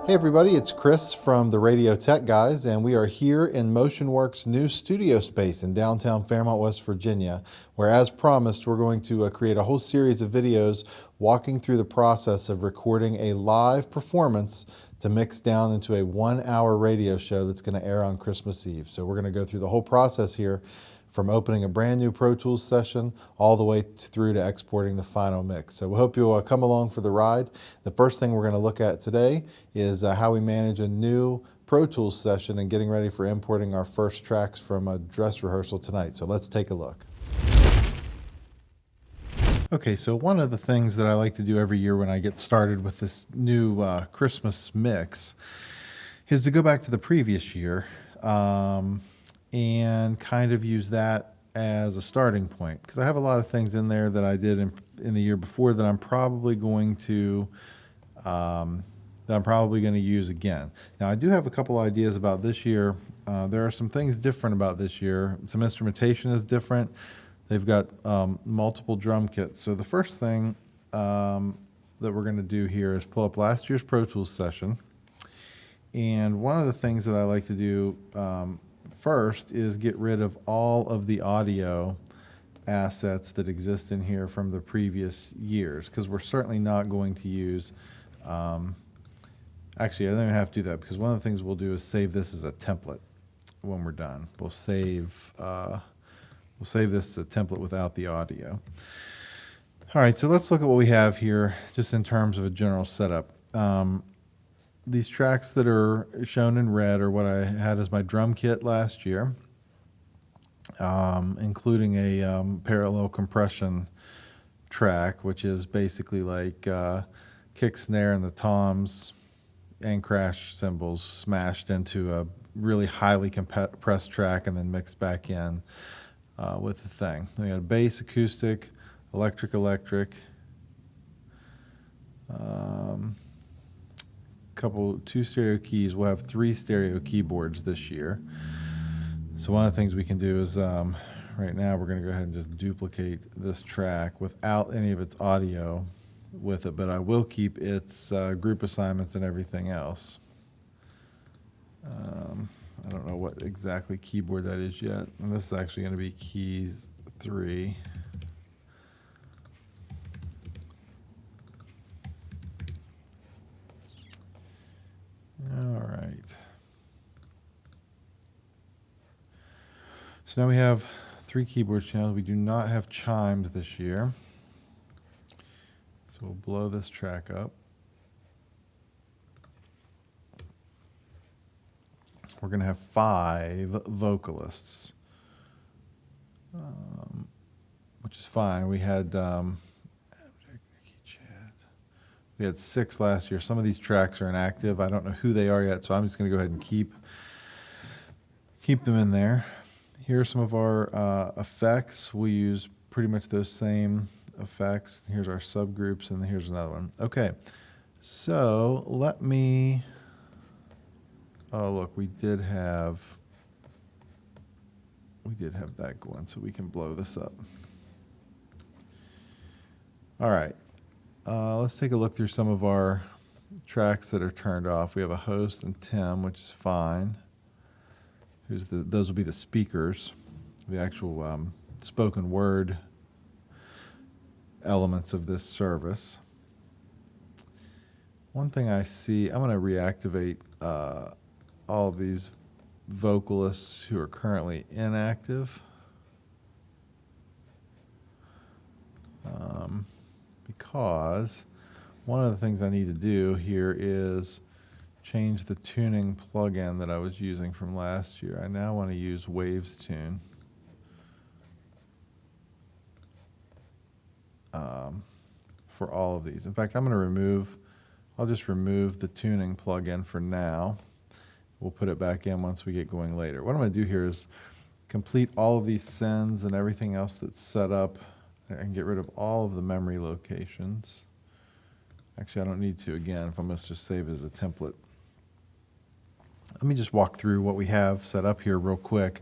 Hey everybody, it's Chris from the Radio Tech Guys, and we are here in MotionWorks' new studio space in downtown Fairmont, West Virginia, where, as promised, we're going to create a whole series of videos walking through the process of recording a live performance to mix down into a 1-hour radio show that's going to air on Christmas Eve. So we're going to go through the whole process here, from opening a brand new Pro Tools session all the way through to exporting the final mix. So we hope you'll come along for the ride. The first thing we're going to look at today is how we manage a new Pro Tools session and getting ready for importing our first tracks from a dress rehearsal tonight. So let's take a look. Okay, so one of the things that I like to do every year when I get started with this new Christmas mix is to go back to the previous year and kind of use that as a starting point, because I have a lot of things in there that I did in the year before that I'm probably going to use again. Now, I do have a couple ideas about this year. There are some things different about this year. Some instrumentation is different. They've got multiple drum kits. So the first thing that we're going to do here is pull up last year's Pro Tools session. And one of the things that I like to do first is get rid of all of the audio assets that exist in here from the previous years, because we're certainly not going to use actually, I don't even have to do that, because one of the things we'll do is save this as a template when we're done. We'll save this as a template without the audio. All right, so let's look at what we have here just in terms of a general setup. These tracks that are shown in red are what I had as my drum kit last year, including a parallel compression track, which is basically like kick, snare, and the toms and crash cymbals smashed into a really highly compressed track and then mixed back in with the thing. We got a bass, acoustic, electric, two stereo keys. We'll have 3 stereo keyboards this year. So one of the things we can do is right now we're going to go ahead and just duplicate this track without any of its audio with it, but I will keep its group assignments and everything else. I don't know what exactly keyboard that is yet, and this is actually going to be keys 3. All right. So now we have 3 keyboard channels. We do not have chimes this year. So we'll blow this track up. We're going to have 5 vocalists, which is fine. We had 6 last year. Some of these tracks are inactive. I don't know who they are yet, so I'm just going to go ahead and keep them in there. Here are some of our effects. We use pretty much those same effects. Here's our subgroups, and here's another one. Okay, so let me... Oh, look, we did have that going, so we can blow this up. All right. Let's take a look through some of our tracks that are turned off. We have a host and Tim, which is fine. Those will be the speakers, the actual spoken word elements of this service. One thing I see, I'm going to reactivate all of these vocalists who are currently inactive. Because one of the things I need to do here is change the tuning plugin that I was using from last year. I now want to use Waves Tune for all of these. In fact, I'll just remove the tuning plugin for now. We'll put it back in once we get going later. What I'm going to do here is complete all of these sends and everything else that's set up and get rid of all of the memory locations. Actually, I don't need to again if I'm going to just save it as a template. Let me just walk through what we have set up here real quick.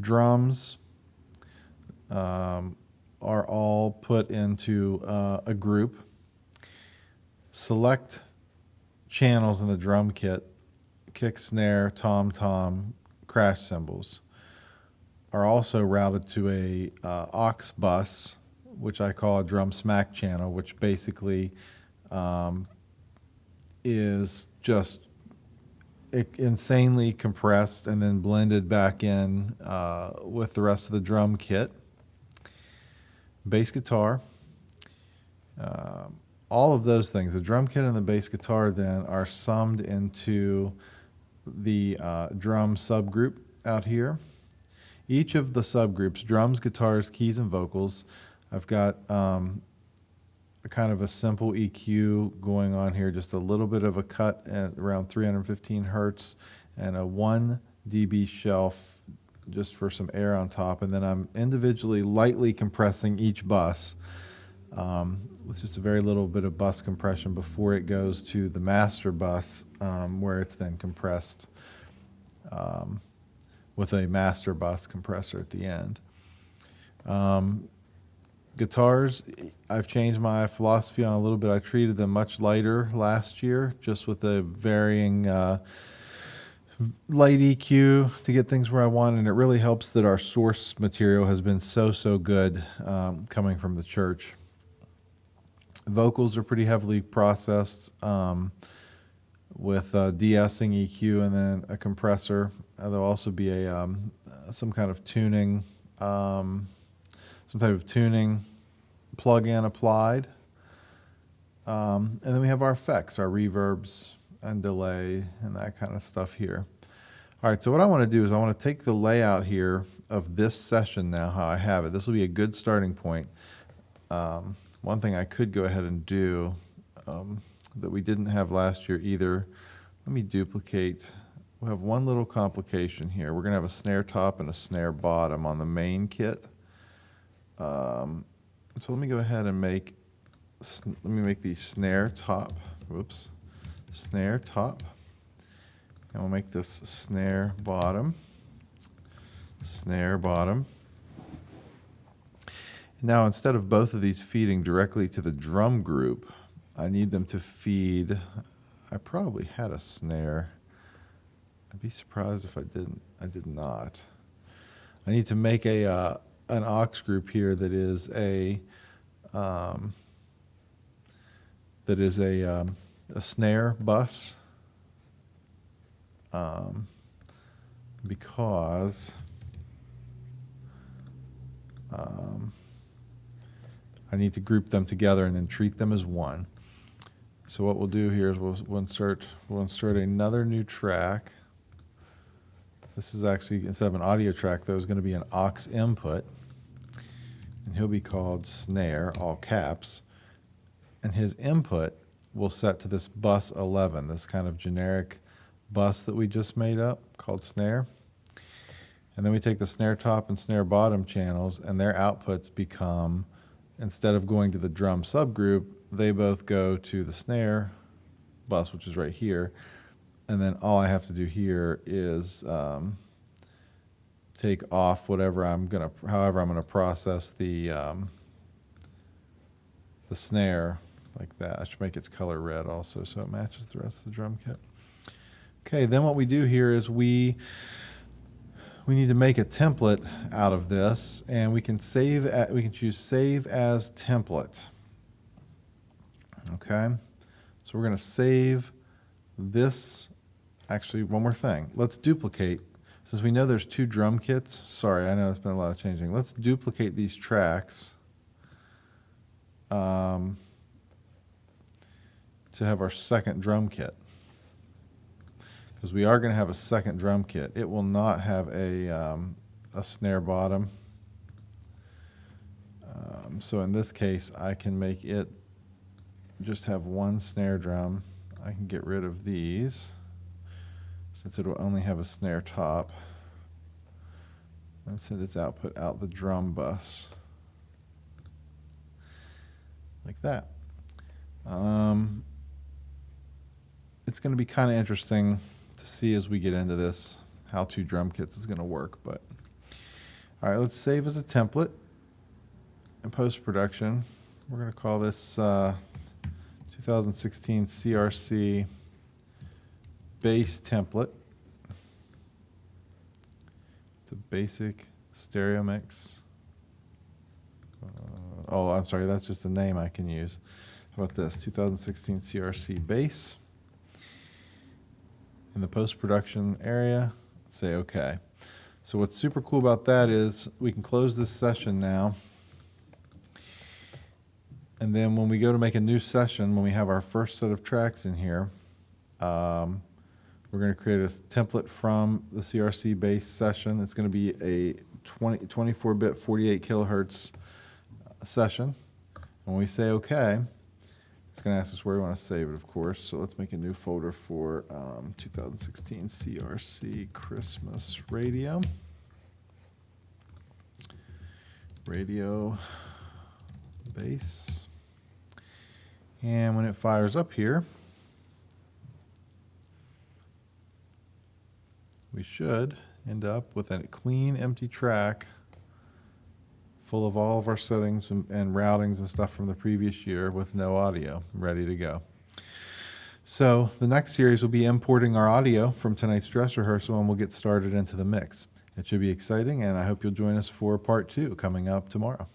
Drums are all put into a group. Select channels in the drum kit, kick, snare, tom-tom, crash cymbals, are also routed to a aux bus, which I call a drum smack channel, which basically is just insanely compressed and then blended back in with the rest of the drum kit. Bass guitar, all of those things, the drum kit and the bass guitar then are summed into the drum subgroup out here. Each of the subgroups, drums, guitars, keys, and vocals, I've got a kind of a simple EQ going on here, just a little bit of a cut at around 315 hertz and a 1 dB shelf just for some air on top. And then I'm individually lightly compressing each bus with just a very little bit of bus compression before it goes to the master bus, where it's then compressed with a master bus compressor at the end. Guitars, I've changed my philosophy on a little bit. I treated them much lighter last year, just with a varying light EQ to get things where I want, and it really helps that our source material has been so good coming from the church. Vocals are pretty heavily processed with de-essing EQ and then a compressor. There'll also be a some kind of tuning, some type of tuning plug-in applied. And then we have our effects, our reverbs and delay and that kind of stuff here. All right, so what I want to do is I want to take the layout here of this session now, how I have it. This will be a good starting point. One thing I could go ahead and do that we didn't have last year either, let me duplicate. We'll have one little complication here. We're going to have a snare top and a snare bottom on the main kit. So let me go ahead and make these snare top. Whoops, snare top, and we'll make this snare bottom. Snare bottom. Now, instead of both of these feeding directly to the drum group, I need them to feed. I probably had a snare. I'd be surprised if I didn't. I did not. I need to make an aux group here that is a snare bus, because I need to group them together and then treat them as one. So what we'll do here is we'll insert another new track. This is actually, instead of an audio track, though, is going to be an aux input. And he'll be called snare, all caps. And his input will set to this bus 11, this kind of generic bus that we just made up called snare. And then we take the snare top and snare bottom channels, and their outputs become, instead of going to the drum subgroup, they both go to the snare bus, which is right here. And then all I have to do here is take off however I'm gonna process the snare like that. I should make its color red also so it matches the rest of the drum kit. Okay, then what we do here is we need to make a template out of this, and we can choose save as template. Okay, so we're going to save this. Actually, one more thing. Let's duplicate. Since we know there's two drum kits, sorry, I know there's been a lot of changing. Let's duplicate these tracks to have our second drum kit. Because we are going to have a second drum kit. It will not have a snare bottom. So in this case, I can make it just have one snare drum. I can get rid of these, since it will only have a snare top, and send its output out the drum bus, like that. It's going to be kind of interesting to see as we get into this how two drum kits is going to work. But all right, let's save as a template. In post-production, we're going to call this 2016 CRC bass template. It's a basic stereo mix. Oh, I'm sorry, that's just a name I can use. How about this? 2016 CRC bass. In the post-production area, say OK. So what's super cool about that is we can close this session now. And then when we go to make a new session, when we have our first set of tracks in here, we're going to create a template from the CRC bass session. It's going to be a 24-bit 48 kilohertz session. And when we say OK, it's going to ask us where we want to save it, of course. So let's make a new folder for 2016 CRC Christmas Radio. Radio bass. And when it fires up here, we should end up with a clean, empty track full of all of our settings and routings and stuff from the previous year with no audio, ready to go. So the next series will be importing our audio from tonight's dress rehearsal, and we'll get started into the mix. It should be exciting, and I hope you'll join us for part 2 coming up tomorrow.